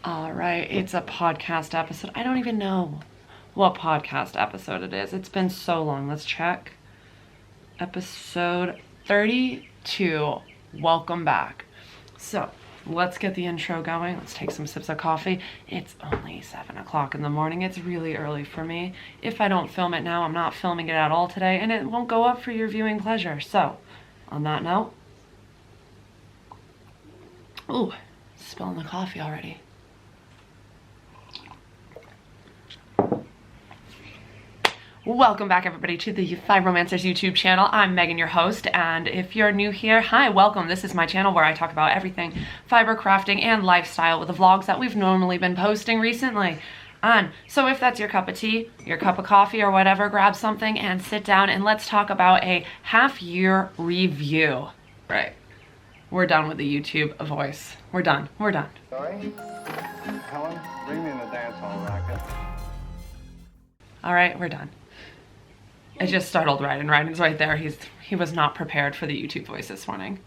All right, it's a podcast episode. I don't even know what podcast episode it is. It's been so long. Let's check. Episode 32. Welcome back. So let's get the intro going. Let's take some sips of coffee. It's only 7 o'clock in the morning. It's really early for me. If I don't film it now, I'm not filming it at all today, and it won't go up for your viewing pleasure. So on that note, ooh, spilling the coffee already. Welcome back, everybody, to the Fieromancers YouTube channel. I'm Megan, your host, and if you're new here, hi, welcome. This is my channel where I talk about everything fiber crafting and lifestyle with the vlogs that we've normally been posting recently. And so if that's your cup of tea, your cup of coffee, or whatever, grab something and sit down and let's talk about a half-year review. Right. We're done with the YouTube voice. We're done. We're done. Sorry? Helen, bring me in the dance hall racket. All right, we're done. I just startled Ryden. Ryden's right there. He was not prepared for the YouTube voice this morning.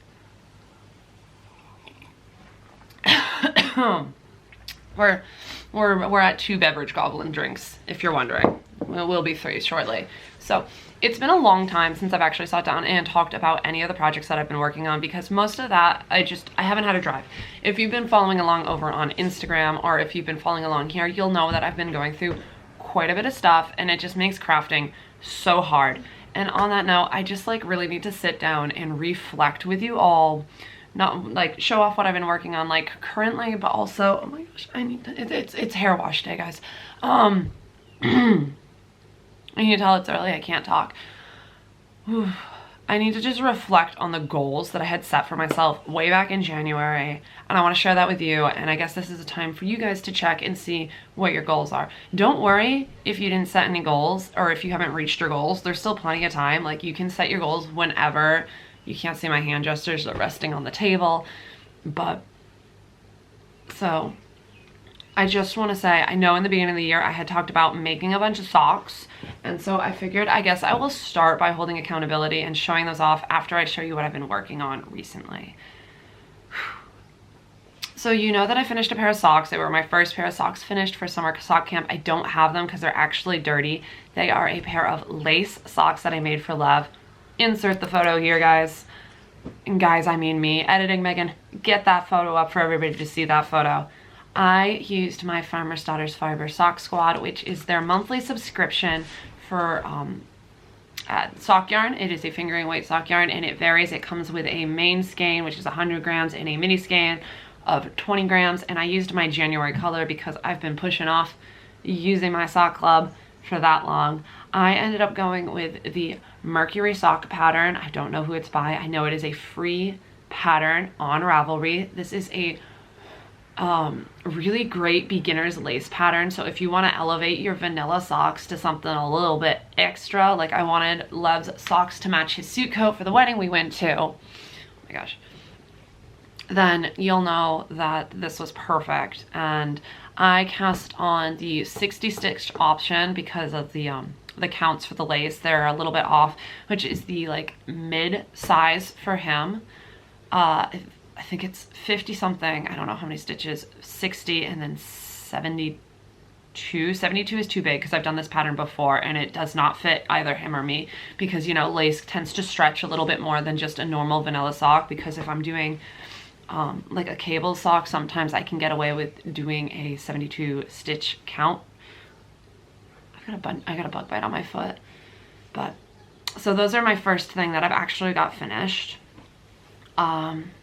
We're at 2 beverage goblin drinks, if you're wondering. We'll be 3 shortly. So it's been a long time since I've actually sat down and talked about any of the projects that I've been working on, because most of that I haven't had a drive. If you've been following along over on Instagram, or if you've been following along here, you'll know that I've been going through quite a bit of stuff, and it just makes crafting so hard. And on that note, I just really need to sit down and reflect with you all, not show off what I've been working on currently, but also, oh my gosh, I need to, it's hair wash day, guys. You can tell it's early, I can't talk. Whew. I need to just reflect on the goals that I had set for myself way back in January, and I want to share that with you, and I guess this is a time for you guys to check and see what your goals are. Don't worry if you didn't set any goals, or if you haven't reached your goals. There's still plenty of time. You can set your goals whenever. You can't see my hand gestures, they're resting on the table. But, so, I just want to say, I know in the beginning of the year I had talked about making a bunch of socks, and so I figured I guess I will start by holding accountability and showing those off after I show you what I've been working on recently. So you know that I finished a pair of socks. They were my first pair of socks finished for summer sock camp. I don't have them because they're actually dirty. They are a pair of lace socks that I made for Lev. Insert the photo here, guys. And guys, I mean me. Editing, Megan, get that photo up for everybody to see that photo. I used my Farmer's Daughter's Fiber Sock Squad, which is their monthly subscription for sock yarn. It is a fingering weight sock yarn, and it varies. It comes with a main skein, which is 100 grams, and a mini skein of 20 grams. And I used my January color because I've been pushing off using my sock club for that long. I ended up going with the Mercury sock pattern. I don't know who it's by. I know it is a free pattern on Ravelry. This is a really great beginner's lace pattern. So if you want to elevate your vanilla socks to something a little bit extra, like I wanted Lev's socks to match his suit coat for the wedding we went to, oh my gosh, then you'll know that this was perfect. And I cast on the 60 stitch option because of the counts for the lace. They're a little bit off, which is the mid size for him. I think it's 50 something, I don't know how many stitches, 60, and then 72. 72 is too big because I've done this pattern before and it does not fit either him or me, because lace tends to stretch a little bit more than just a normal vanilla sock. Because if I'm doing a cable sock, sometimes I can get away with doing a 72 stitch count. I got a bug bite on my foot. But so those are my first thing that I've actually got finished.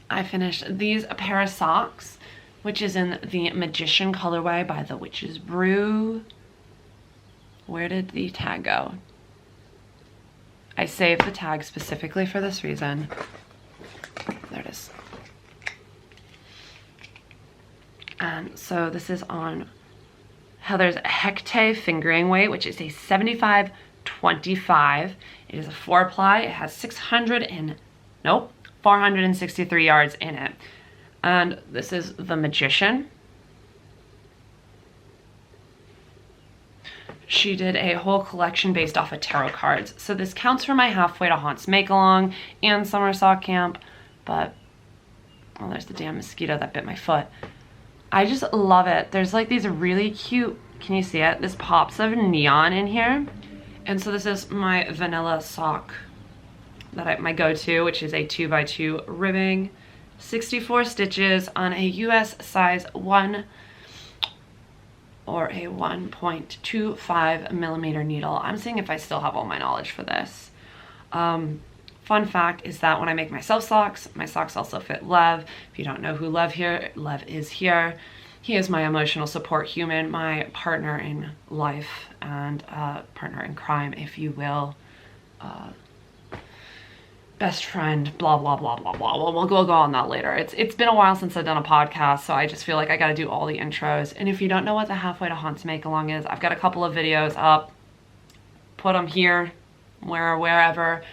I finished these pair of socks, which is in the Magician colorway by the Witch's Brew. Where did the tag go? I saved the tag specifically for this reason. There it is. And so this is on Heather's Hecate fingering weight, which is a 75-25. It is a 4-ply. It has 463 yards in it. And this is the Magician. She did a whole collection based off of tarot cards. So this counts for my halfway to Haunts make-along and summer sock camp. But, oh, there's the damn mosquito that bit my foot. I just love it. There's like these really cute, can you see it? This pops of neon in here. And so this is my vanilla sock that my go-to, which is a 2x2 ribbing, 64 stitches on a US size 1 or a 1.25 millimeter needle. I'm seeing if I still have all my knowledge for this. Fun fact is that when I make myself socks, my socks also fit Lev. If you don't know who Lev is here. He is my emotional support human, my partner in life and partner in crime, if you will. Best friend, blah, blah, blah, blah, blah. We'll go on that later. It's been a while since I've done a podcast, so I just feel like I gotta do all the intros. And if you don't know what the Halfway to Haunts make-along is, I've got a couple of videos up. Put them here, wherever.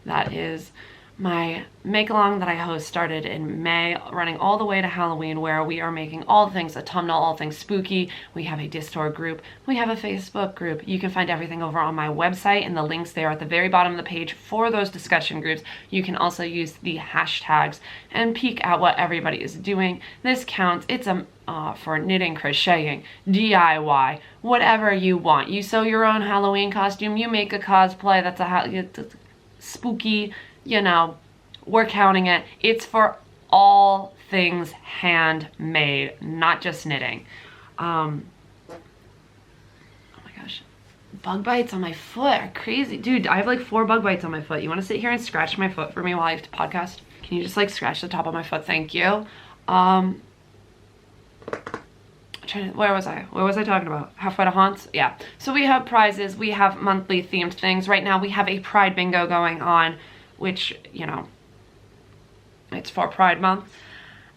That is my make-along that I host, started in May, running all the way to Halloween, where we are making all things autumnal, all things spooky. We have a Discord group. We have a Facebook group. You can find everything over on my website, and the links there at the very bottom of the page for those discussion groups. You can also use the hashtags and peek at what everybody is doing. This counts. It's for knitting, crocheting, DIY, whatever you want. You sew your own Halloween costume. You make a cosplay that's spooky, you know, we're counting it. It's for all things handmade, not just knitting. Oh my gosh, bug bites on my foot are crazy. Dude, I have like 4 bug bites on my foot. You want to sit here and scratch my foot for me while I podcast? Can you just like scratch the top of my foot? Thank you. Where was I? What was I talking about? Halfway to Haunts? Yeah. So we have prizes. We have monthly themed things. Right now we have a Pride Bingo going on, which, you know, it's for Pride Month.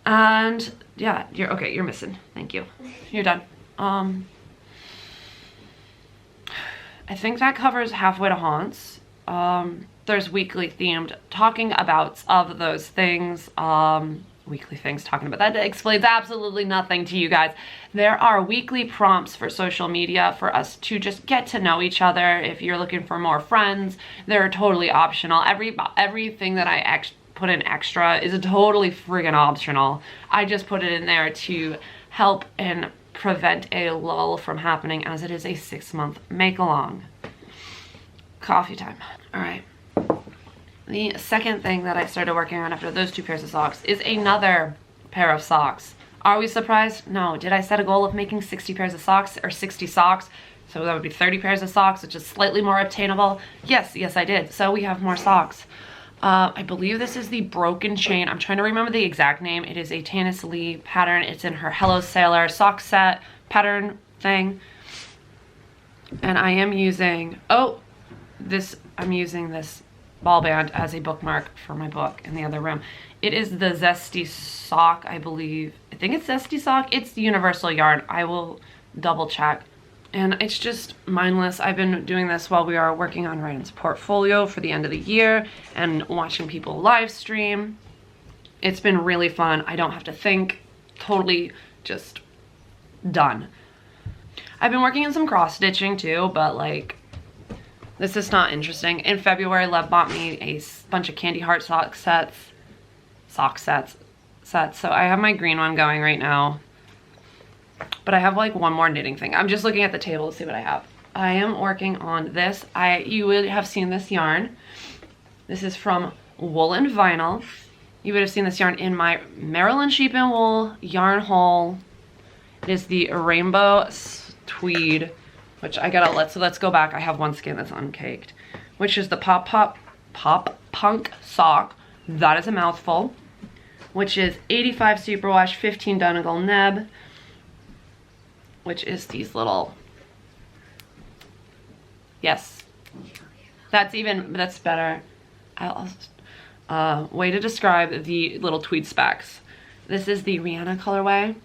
And yeah, you're missing. Thank you. You're done. I think that covers Halfway to Haunts. There's weekly themed talking abouts of those things. Weekly things talking about that explains absolutely nothing to you guys. There are weekly prompts for social media for us to just get to know each other. If you're looking for more friends, they're totally optional. Everything that I put in extra is totally friggin' optional. I just put it in there to help and prevent a lull from happening, as it is a 6-month make-along. Coffee time. All right. The second thing that I started working on after those 2 pairs of socks is another pair of socks. Are we surprised? No. Did I set a goal of making 60 pairs of socks, or 60 socks? So that would be 30 pairs of socks, which is slightly more obtainable. Yes, I did. So we have more socks. I believe this is the Broken Chain. I'm trying to remember the exact name. It is a Tanis Lee pattern. It's in her Hello Sailor sock set pattern thing. And I am using, I'm using this ball band as a bookmark for my book in the other room. It is the Zesty Sock, I believe. I think it's Zesty Sock. It's the universal yarn. I will double check. And it's just mindless. I've been doing this while we are working on Ryan's portfolio for the end of the year and watching people live stream. It's been really fun. I don't have to think. Totally just done. I've been working on some cross stitching too, but like, this is not interesting. In February, Lev bought me a bunch of Candy Heart sock sets. So I have my green one going right now. But I have like one more knitting thing. I'm just looking at the table to see what I have. I am working on this. You would have seen this yarn. This is from Wool and Vinyl. You would have seen this yarn in my Maryland Sheep and Wool yarn haul. It is the Rainbow Tweed, which let's go back. I have one skein that's uncaked, which is the Pop Punk sock. That is a mouthful, which is 85 superwash, 15 Donegal neb, which is these little, yes, that's better. Way to describe the little tweed specs. This is the Rihanna colorway,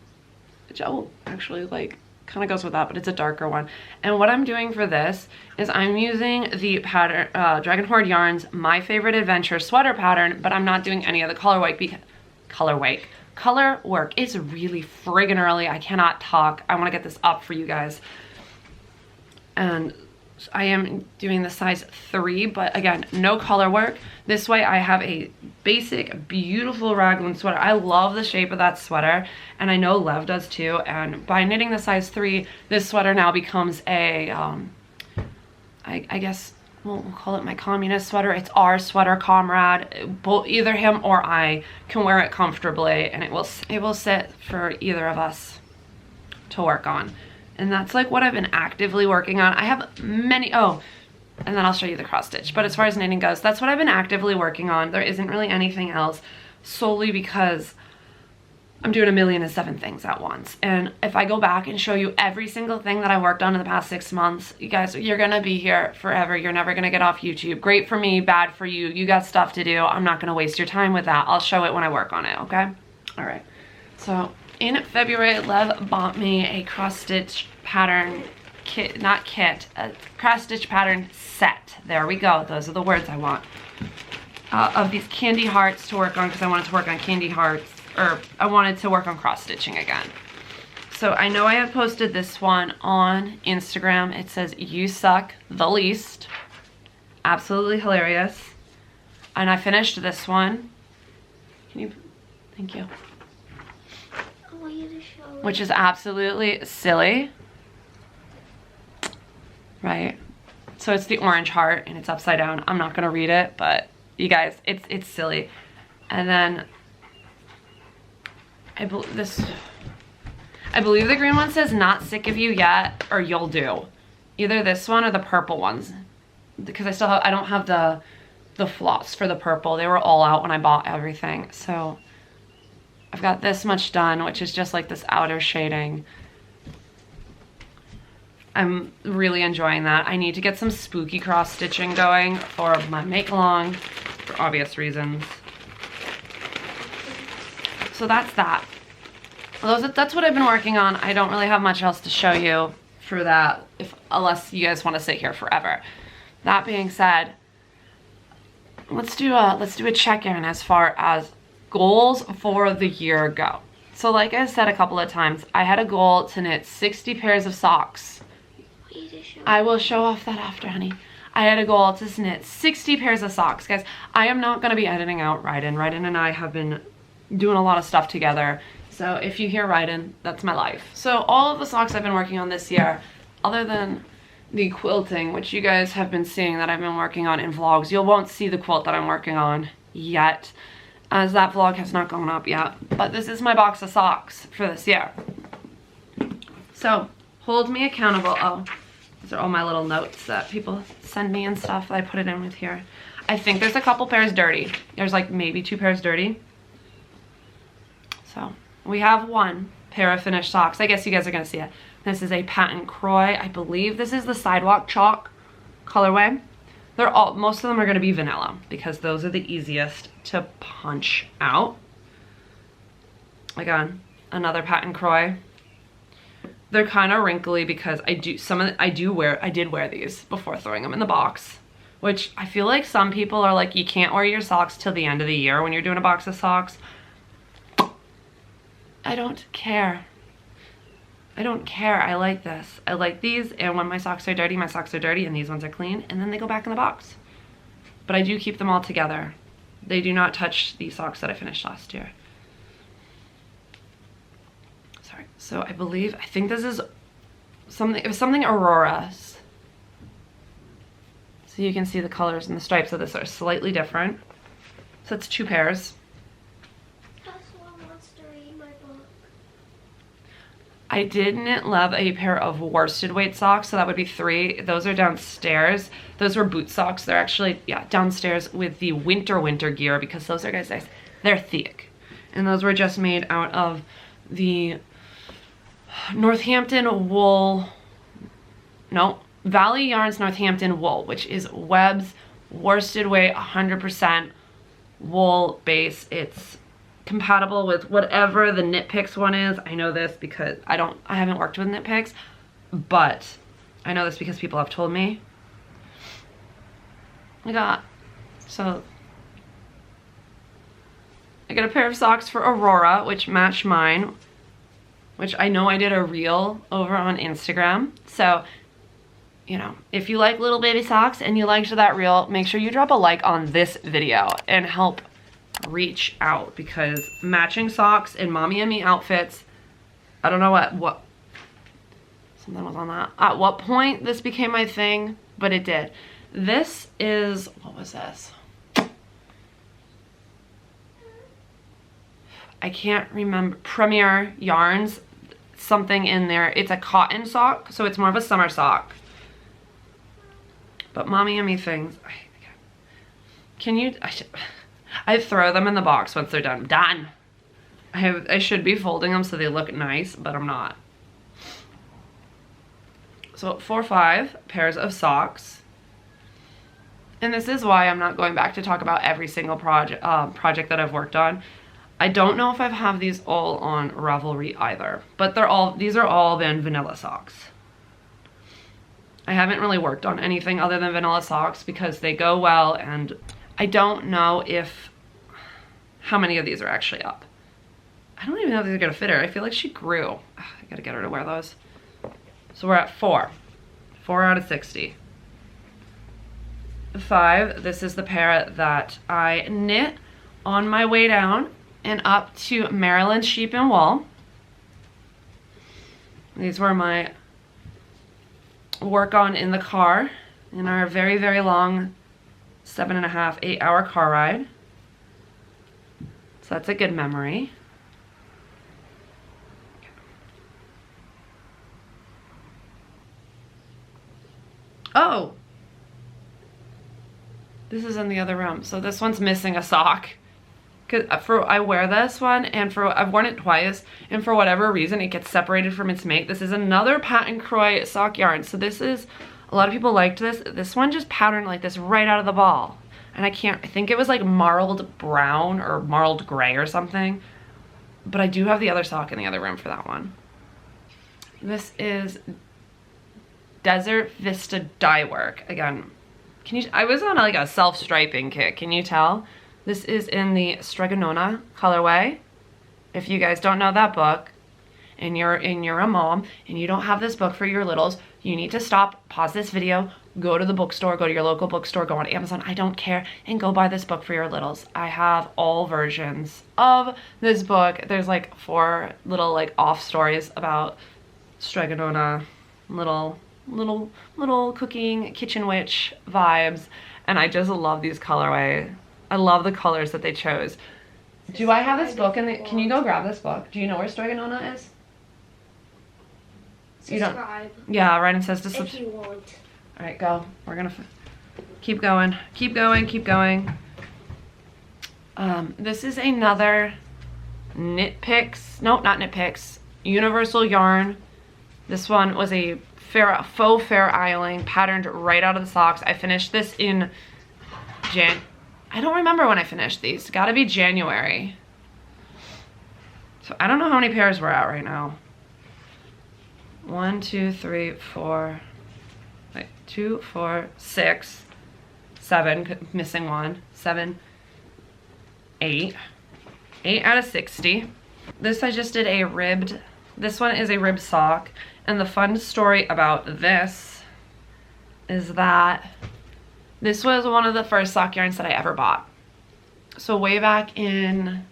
which actually like kind of goes with that, but it's a darker one. And what I'm doing for this is I'm using the pattern, Dragon Horde Yarns My Favorite Adventure sweater pattern, but I'm not doing any of the color work. It's really friggin' early. I cannot talk. I want to get this up for you guys. And I am doing the size 3, but again, no color work. This way I have a basic, beautiful raglan sweater. I love the shape of that sweater, and I know Lev does too. And by knitting the size 3, this sweater now becomes a, I guess we'll call it my communist sweater. It's our sweater, comrade. Both either him or I can wear it comfortably, and it will sit for either of us to work on. And that's like what I've been actively working on. I have many, and then I'll show you the cross stitch. But as far as knitting goes, that's what I've been actively working on. There isn't really anything else, solely because I'm doing 1,000,007 things at once. And if I go back and show you every single thing that I worked on in the past 6 months, you guys, you're gonna be here forever. You're never gonna get off YouTube. Great for me, bad for you. You got stuff to do. I'm not gonna waste your time with that. I'll show it when I work on it, okay? All right, so in February, Lev bought me a cross stitch pattern kit, not kit, a cross stitch pattern set. There we go. Those are the words I want. Of these candy hearts to work on, because I wanted to work on candy hearts, or I wanted to work on cross stitching again. So I know I had posted this one on Instagram. It says, "You suck the least." Absolutely hilarious. And I finished this one. Can you, thank you. Which is absolutely silly, right? So it's the orange heart and it's upside down. I'm not gonna read it, but you guys, it's silly. And then I believe the green one says "not sick of you yet" or "you'll do." Either this one or the purple ones, because I don't have the floss for the purple. They were all out when I bought everything. So I've got this much done, which is just like this outer shading. I'm really enjoying that. I need to get some spooky cross stitching going for my make along, for obvious reasons. So that's that. That's what I've been working on. I don't really have much else to show you for that, unless you guys want to sit here forever. That being said, let's do a check-in as far as goals for the year go. So like I said a couple of times, I had a goal to knit 60 pairs of socks. I will show off that after, honey. I had a goal to knit 60 pairs of socks. Guys, I am not going to be editing out Ryden. Ryden and I have been doing a lot of stuff together. So if you hear Ryden, that's my life. So all of the socks I've been working on this year, other than the quilting, which you guys have been seeing that I've been working on in vlogs, you won't see the quilt that I'm working on yet, as that vlog has not gone up yet. But this is my box of socks for this year. So hold me accountable. Oh, these are all my little notes that people send me and stuff that I put it in with here. I think there's a couple pairs dirty. There's like maybe 2 pairs dirty. So we have 1 pair of finished socks. I guess you guys are gonna see it. This is a patent Croy. I believe this is the Sidewalk Chalk colorway. Most of them are gonna be vanilla because those are the easiest to punch out. Again, another patent Croy. They're kind of wrinkly because I did wear these before throwing them in the box, which I feel like some people are like, you can't wear your socks till the end of the year when you're doing a box of socks. I don't care. I don't care. I like this. I like these, and when my socks are dirty, and these ones are clean, and then they go back in the box. But I do keep them all together. They do not touch the socks that I finished last year. Sorry. So I think this is something, it was something Aurora's. So you can see the colors and the stripes of this are slightly different. So it's 2 pairs. I didn't love a pair of worsted weight socks, so that would be 3. Those are downstairs. Those were boot socks. They're actually, yeah, downstairs with the winter gear, because those are, guys, they're thick. And those were just made out of the Northampton wool, no, Valley Yarns Northampton wool, which is Webb's worsted weight 100% wool base. It's compatible with whatever the Knit Picks one is. I know this because I haven't worked with Knit Picks, but I know this because people have told me. I got a pair of socks for Aurora, which match mine, which I know I did a reel over on Instagram. So you know, if you like little baby socks and you liked that reel, make sure you drop a like on this video and help reach out, because matching socks in mommy and me outfits, I don't know what something was on that, at what point this became my thing, but it did. This is, what was this? I can't remember. Premier Yarns, something in there. It's a cotton sock, so it's more of a summer sock. But mommy and me things, can you, I throw them in the box once they're done. Done. I should be folding them so they look nice, but I'm not. So 4 or 5 pairs of socks. And this is why I'm not going back to talk about every single project that I've worked on. I don't know if I have these all on Ravelry either, but these are all been vanilla socks. I haven't really worked on anything other than vanilla socks because they go well, and I don't know how many of these are actually up. I don't even know if these are gonna fit her. I feel like she grew. Ugh, I gotta get her to wear those. So we're at 4. 4 out of 60. 5, this is the pair that I knit on my way down and up to Maryland Sheep and Wool. These were my work on in the car in our very, very long 7.5, 8-hour car ride. So that's a good memory. Oh, this is in the other room. So this one's missing a sock. Cause I wear this one, and I've worn it twice, and for whatever reason it gets separated from its mate. This is another Pat & Croix sock yarn. So this is, a lot of people liked this. This one just patterned like this right out of the ball. And I think it was like marled brown or marled gray or something. But I do have the other sock in the other room for that one. This is Desert Vista dye work. Again, I was on like a self-striping kit, can you tell? This is in the Stregonona colorway. If you guys don't know that book, and you're a mom, and you don't have this book for your littles, you need to stop, pause this video, go to the bookstore, go to your local bookstore, go on Amazon, I don't care, and go buy this book for your littles. I have all versions of this book. There's like 4 little like off stories about Stregonona, little cooking kitchen witch vibes, and I just love these colorway. I love the colors that they chose. Do I have this book in the, can you go grab this book? Do you know where Stregonona is? Subscribe. Yeah, Ryan says to subscribe. If you want. All right, go. We're gonna keep going, keep going, keep going. This is another Knit Picks, no, not Knit Picks, Universal yarn. This one was a faux Fair Isling, patterned right out of the socks. I finished this in I don't remember when I finished these. Gotta be January. So I don't know how many pairs we're at right now. 1, 2, 3, 4. Wait, 2, 4, 6, 7. Missing 1. 7, 8. 8 out of 60. This I just did a ribbed. This one is a ribbed sock. And the fun story about this is that this was one of the first sock yarns that I ever bought. So way back in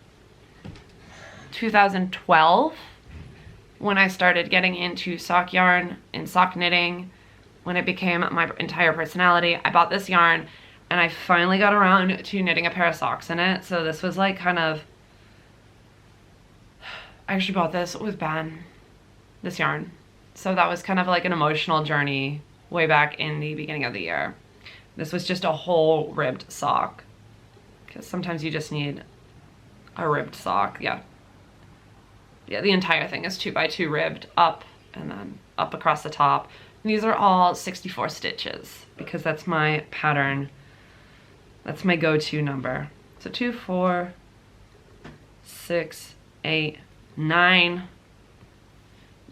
2012, when I started getting into sock yarn and sock knitting, when it became my entire personality, I bought this yarn, and I finally got around to knitting a pair of socks in it. So this was like kind of, I actually bought this with Ben, this yarn. So that was kind of like an emotional journey way back in the beginning of the year. This was just a whole ribbed sock, because sometimes you just need a ribbed sock. Yeah, the entire thing is 2x2 ribbed up and then up across the top. And these are all 64 stitches because that's my pattern. That's my go-to number. So 2, 4, 6, 8, 9,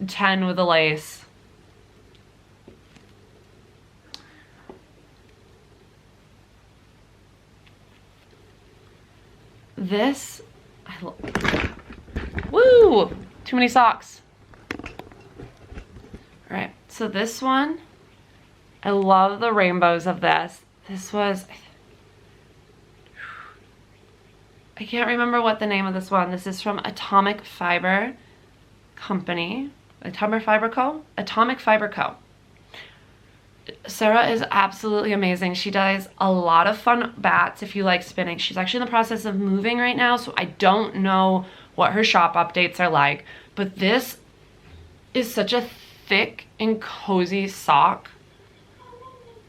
10 with a lace. This, woo, too many socks. All right, so this one I love the rainbows of this. This was, I can't remember what the name of this one. This is from Atomic Fiber Company. Atomic Fiber Co? Atomic Fiber Co. Sarah is absolutely amazing. She does a lot of fun bats if you like spinning. She's actually in the process of moving right now, so I don't know what her shop updates are like. But this is such a thick and cozy sock.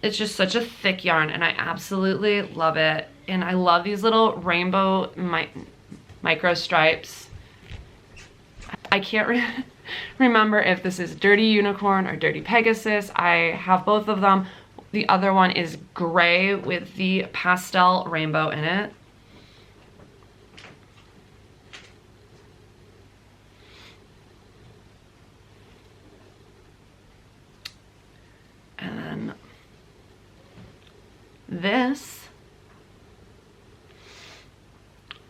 It's just such a thick yarn, and I absolutely love it. And I love these little rainbow micro stripes. I can't remember if this is Dirty Unicorn or Dirty Pegasus. I have both of them. The other one is gray with the pastel rainbow in it. And then this,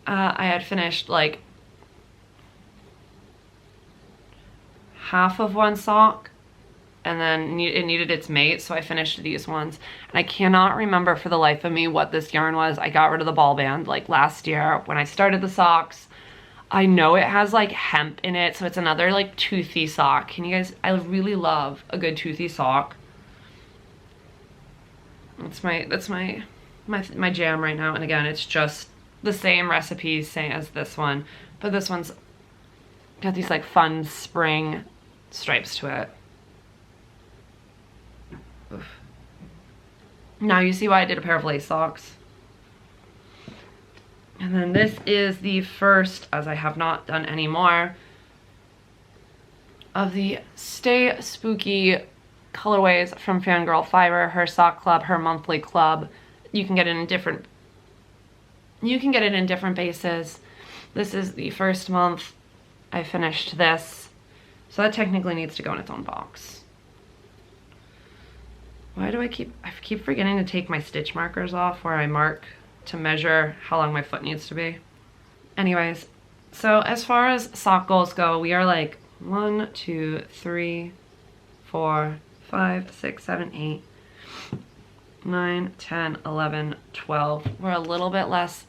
I had finished like half of one sock, and then it needed its mate, so I finished these ones. And I cannot remember for the life of me what this yarn was. I got rid of the ball band like last year when I started the socks. I know it has like hemp in it, so it's another like toothy sock. Can you guys, I really love a good toothy sock. That's my jam right now. And again, it's just the same recipe same as this one, but this one's got these like fun spring stripes to it. Oof. Now you see why I did a pair of lace socks. And then this is the first, as I have not done any more, of the Stay Spooky colorways from Fangirl Fiber, her sock club, her monthly club. You can get it in different bases. This is the first month. I finished this, so that technically needs to go in its own box. Why do I keep forgetting to take my stitch markers off where I mark to measure how long my foot needs to be? Anyways, so as far as sock goals go, we are like 1, 2, 3, 4, 5, 6, 7, 8, 9, 10, 11, 12. We're a little bit less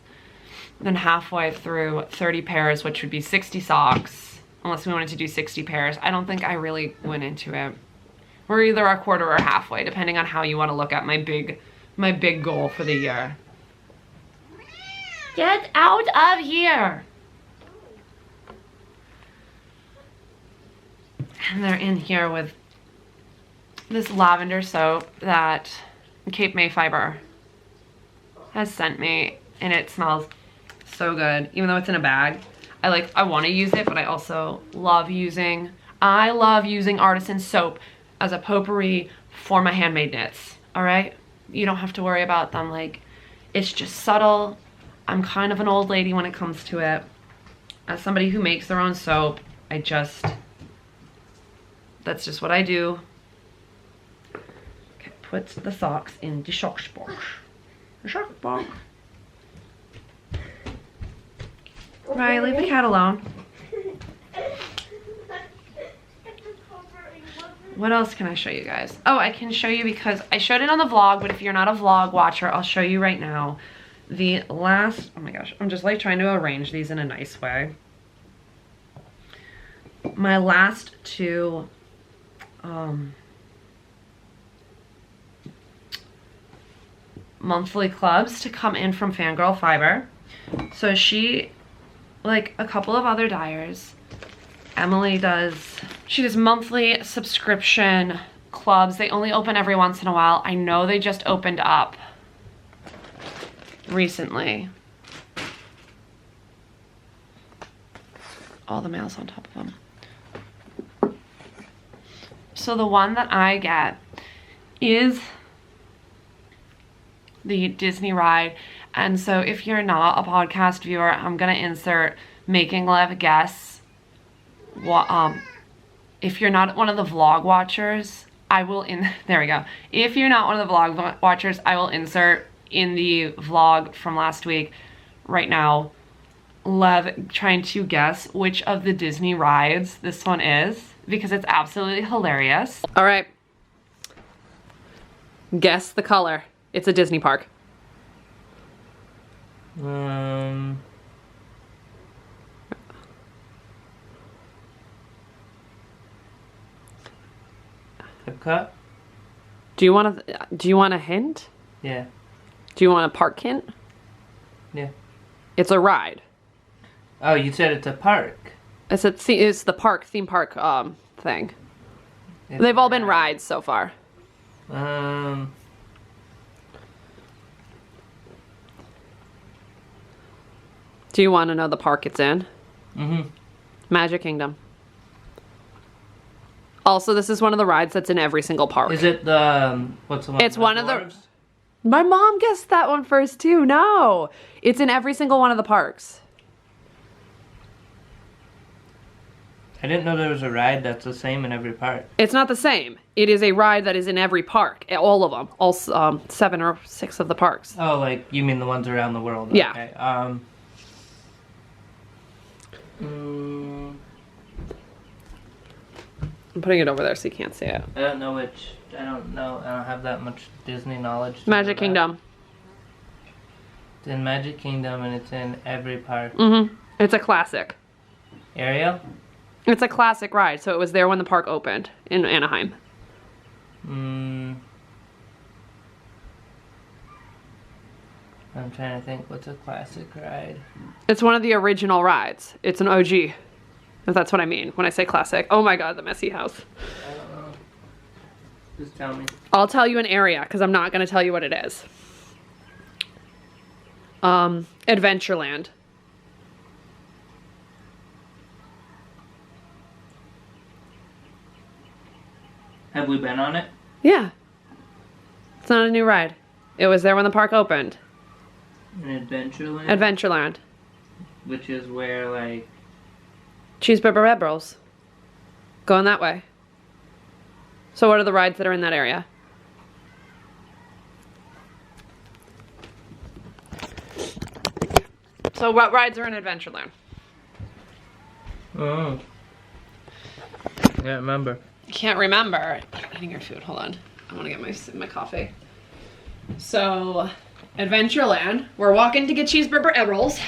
than halfway through 30 pairs, which would be 60 socks, unless we wanted to do 60 pairs. I don't think I really went into it. We're either a quarter or halfway, depending on how you want to look at my big goal for the year. Get out of here! And they're in here with this lavender soap that Cape May Fiber has sent me, and it smells so good, even though it's in a bag. I want to use it, but I also love using artisan soap as a potpourri for my handmade knits. All right, you don't have to worry about them. Like, it's just subtle. I'm kind of an old lady when it comes to it. As somebody who makes their own soap, that's just what I do. Okay, put the socks in the sock box. The sock box. Right, leave the cat alone. What else can I show you guys? Oh, I can show you because I showed it on the vlog, but if you're not a vlog watcher, I'll show you right now. The last, oh my gosh, I'm just like trying to arrange these in a nice way. My last two monthly clubs to come in from Fangirl Fiber. So she, like a couple of other dyers, Emily she does monthly subscription clubs. They only open every once in a while. I know they just opened up recently. All the mail's on top of them. So the one that I get is the Disney ride. And so if you're not a podcast viewer, I'm gonna insert Making Love Guess. If you're not one of the vlog watchers, there we go. If you're not one of the vlog watchers, I will insert in the vlog from last week right now, Lev trying to guess which of the Disney rides this one is, because it's absolutely hilarious. All right. Guess the color. It's a Disney park. Epcot? Do you want a hint? Yeah. Do you want a park hint? Yeah. It's a ride. Oh, you said it's a park. It's the theme park thing. It's They've all been rides so far. Do you want to know the park it's in? Mm-hmm. Magic Kingdom. Also, this is one of the rides that's in every single park. Is it the, what's the one? It's one of the... dwarves? My mom guessed that one first too. No, it's in every single one of the parks. I didn't know there was a ride that's the same in every park. It's not the same. It is a ride that is in every park. All of them. All 7 or 6 of the parks. Oh, like, you mean the ones around the world? Yeah. Okay. I'm putting it over there so you can't see it. I don't know which. I don't know. I don't have that much Disney knowledge. Magic Kingdom. It's in Magic Kingdom and it's in every park. Mm-hmm. It's a classic. Ariel? It's a classic ride, so it was there when the park opened in Anaheim. I'm trying to think. What's a classic ride? It's one of the original rides. It's an OG. If that's what I mean when I say classic. Oh my god, the messy house. I don't know. Just tell me. I'll tell you an area because I'm not going to tell you what it is. Adventureland. Have we been on it? Yeah. It's not a new ride. It was there when the park opened. In Adventureland? Adventureland. Which is where, like... Cheeseburger Red Rolls. Going that way. So what are the rides that are in that area? So what rides are in Adventureland? Oh. I can't remember. Can't remember. I'm eating your food. Hold on. I want to get my coffee. So, Adventureland. We're walking to get cheeseburger egg rolls.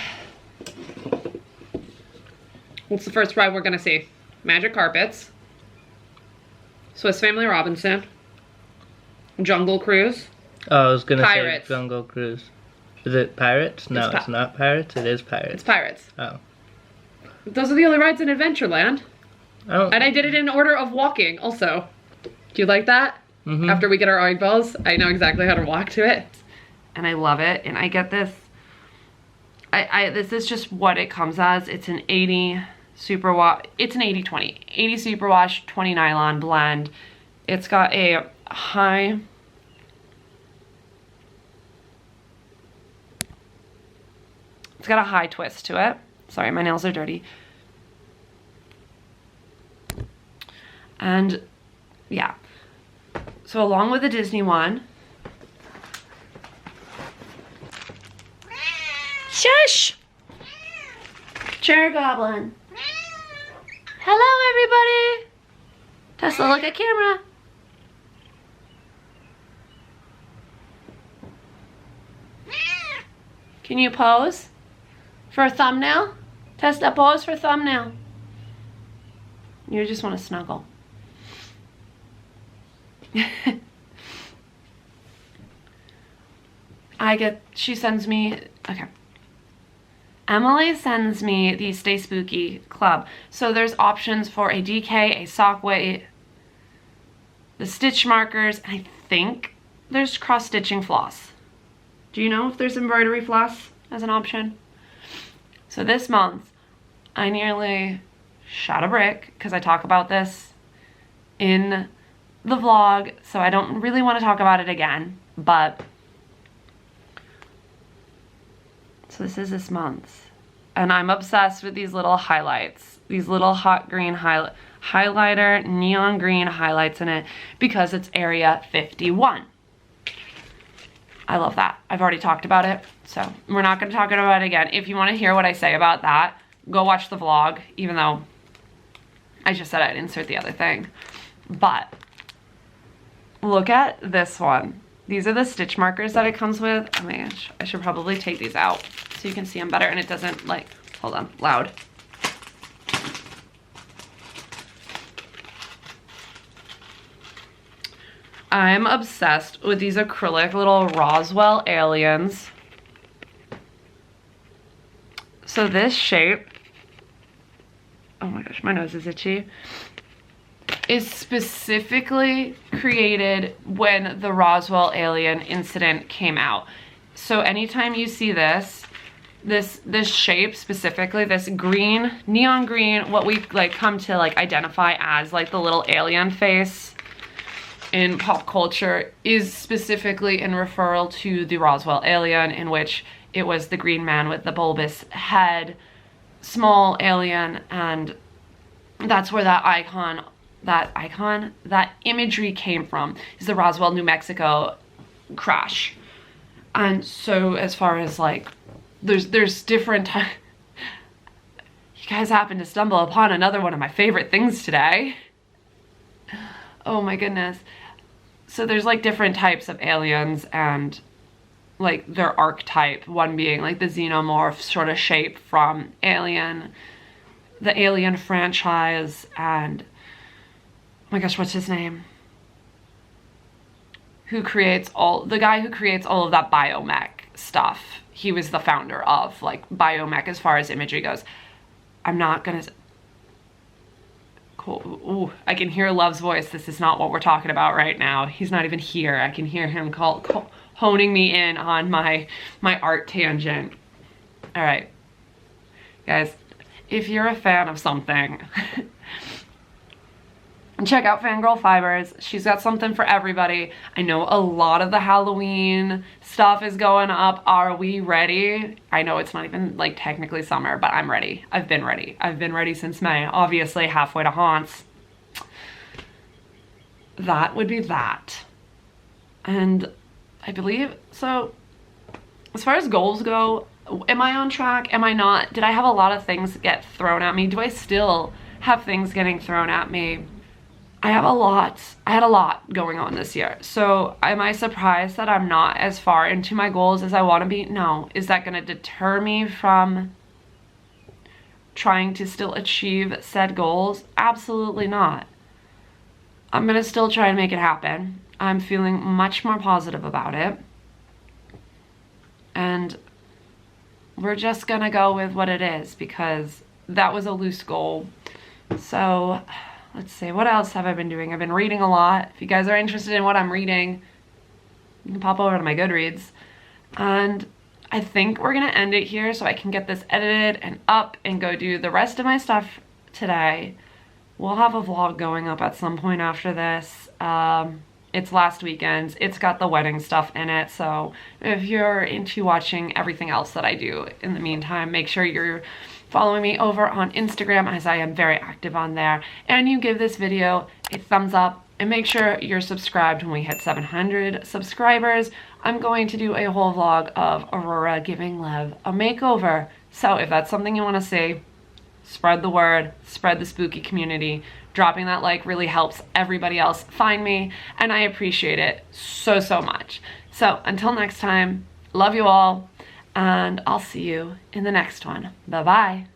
What's the first ride we're gonna see? Magic Carpets. Swiss Family Robinson. Jungle Cruise. Oh, I was gonna Pirates. say Jungle Cruise. Is it Pirates? No, it's not Pirates. It is Pirates. It's Pirates. Oh. Those are the only rides in Adventureland. Oh. And I did it in order of walking also. Do you like that? Mm-hmm. After we get our eyeballs, I know exactly how to walk to it. And I love it. And I get this. This is just what it comes as. It's an 80 superwash. It's an 80-20. 80 superwash, 20 nylon blend. It's got a high... It's got a high twist to it. Sorry, my nails are dirty. And yeah. So along with the Disney one. Shush! Chair Goblin. Hello, everybody. Tesla, look at camera. Can you pose for a thumbnail? Tesla, pose for thumbnail. You just want to snuggle. She sends me, okay. Emily sends me the Stay Spooky Club. So there's options for a DK, a sock weight, the stitch markers, and I think there's cross-stitching floss. Do you know if there's embroidery floss as an option? So this month, I nearly shot a brick because I talk about this in the vlog, so I don't really want to talk about it again, but so this is this month, and I'm obsessed with these little highlights, these little hot green highlighter, neon green highlights in it because it's Area 51. I love that. I've already talked about it, so we're not going to talk about it again. If you want to hear what I say about that, go watch the vlog, even though I just said I'd insert the other thing. But look at this one. These are the stitch markers that it comes with. Oh my gosh, I should probably take these out so you can see them better and it doesn't like, hold on, loud. I'm obsessed with these acrylic little Roswell aliens. So this shape, oh my gosh, my nose is itchy, is specifically created when the Roswell alien incident came out. So anytime you see this shape specifically, this green, neon green, what we like come to like identify as like the little alien face in pop culture, is specifically in referral to the Roswell alien, in which it was the green man with the bulbous head, small alien, and that's where that imagery came from, is the Roswell, New Mexico crash. And so as far as like, there's different you guys happen to stumble upon another one of my favorite things today. Oh my goodness. So there's like different types of aliens and like their archetype, one being like the xenomorph sort of shape from Alien, the Alien franchise, and oh my gosh, what's his name? The guy who creates all of that biomech stuff. He was the founder of like biomech as far as imagery goes. I'm not gonna, cool. Ooh, I can hear Love's voice. This is not what we're talking about right now. He's not even here. I can hear him honing me in on my art tangent. All right, guys, if you're a fan of something, check out Fangirl Fibers. She's got something for everybody. I know a lot of the Halloween stuff is going up. Are we ready? I know it's not even like technically summer, but I'm ready. I've been ready. I've been ready since May. Obviously halfway to haunts. That would be that. And I believe, so as far as goals go, am I on track? Am I not? Did I have a lot of things get thrown at me? Do I still have things getting thrown at me? I had a lot going on this year. So am I surprised that I'm not as far into my goals as I want to be? No. Is that going to deter me from trying to still achieve said goals? Absolutely not. I'm going to still try and make it happen. I'm feeling much more positive about it. And we're just going to go with what it is, because that was a loose goal. So let's see, what else have I been doing? I've been reading a lot. If you guys are interested in what I'm reading, you can pop over to my Goodreads. And I think we're gonna end it here so I can get this edited and up and go do the rest of my stuff today. We'll have a vlog going up at some point after this. It's last weekend. It's got the wedding stuff in it. So if you're into watching everything else that I do in the meantime, make sure you're following me over on Instagram, as I am very active on there. And you give this video a thumbs up and make sure you're subscribed when we hit 700 subscribers. I'm going to do a whole vlog of Aurora giving Lev a makeover. So if that's something you want to see, spread the word, spread the spooky community. Dropping that like really helps everybody else find me, and I appreciate it so, so much. So until next time, love you all, and I'll see you in the next one. Bye-bye.